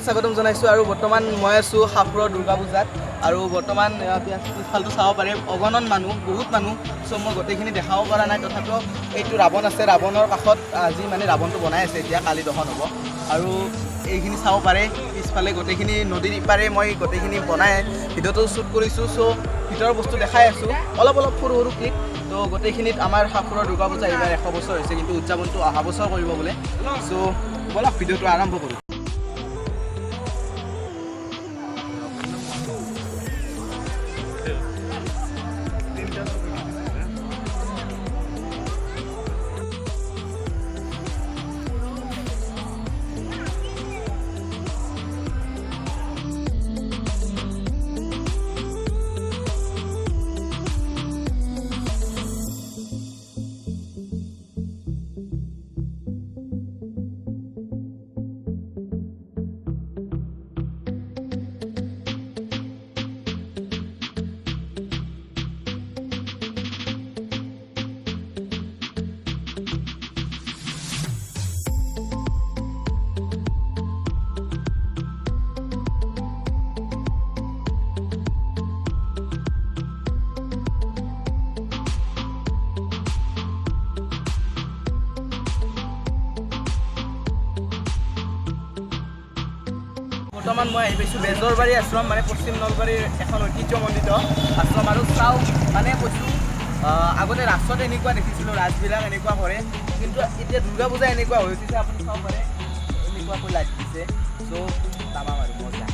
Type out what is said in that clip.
স্বাগতম জনাইছোঁ আৰু বৰ্তমান মই আছোঁ হাফুৰৰ দুৰ্গা পূজাত আৰু বৰ্তমান পিছফালটো চাব পাৰে অগণন মানুহ বহুত মানুহ চ' মই গোটেইখিনি দেখাব পৰা নাই তথাপিও এইটো ৰাৱণ আছে ৰাৱণৰ কাষত আজি মানে ৰাৱণটো বনাই আছে এতিয়া কালি দহন হ'ব আৰু এইখিনি চাব পাৰে পিছফালে গোটেইখিনি নদীৰ ইপাৰে মই গোটেইখিনি বনাই ভিডিঅ'টো শ্বুট কৰিছোঁ চ' ভিতৰৰ বস্তু দেখাই আছোঁ অলপ সৰু ক্লিপ তো গোটেইখিনিত আমাৰ হাফুৰৰ দুৰ্গা পূজা এইবাৰ 100 বছৰ হৈছে কিন্তু উদযাপনটো অহা বছৰ কৰিব বোলে চ' বলক ভিডিঅ'টো আৰম্ভ কৰোঁ। বৰ্তমান মই আহি পাইছোঁ বেজৰবাৰী আশ্ৰম মানে পশ্চিম নলবাৰীৰ এখন ঐতিহ্যমণ্ডিত আশ্ৰম আৰু চাওঁ মানে কৈছোঁ আগতে ৰাসত এনেকুৱা দেখিছিলোঁ ৰাসবিলাক এনেকুৱা কৰে কিন্তু এতিয়া দুৰ্গা পূজা এনেকুৱা হৈ উঠিছে আপুনি চাব পাৰে এনেকুৱাকৈ লাইট দিছে চ' তামাম আৰু মজা।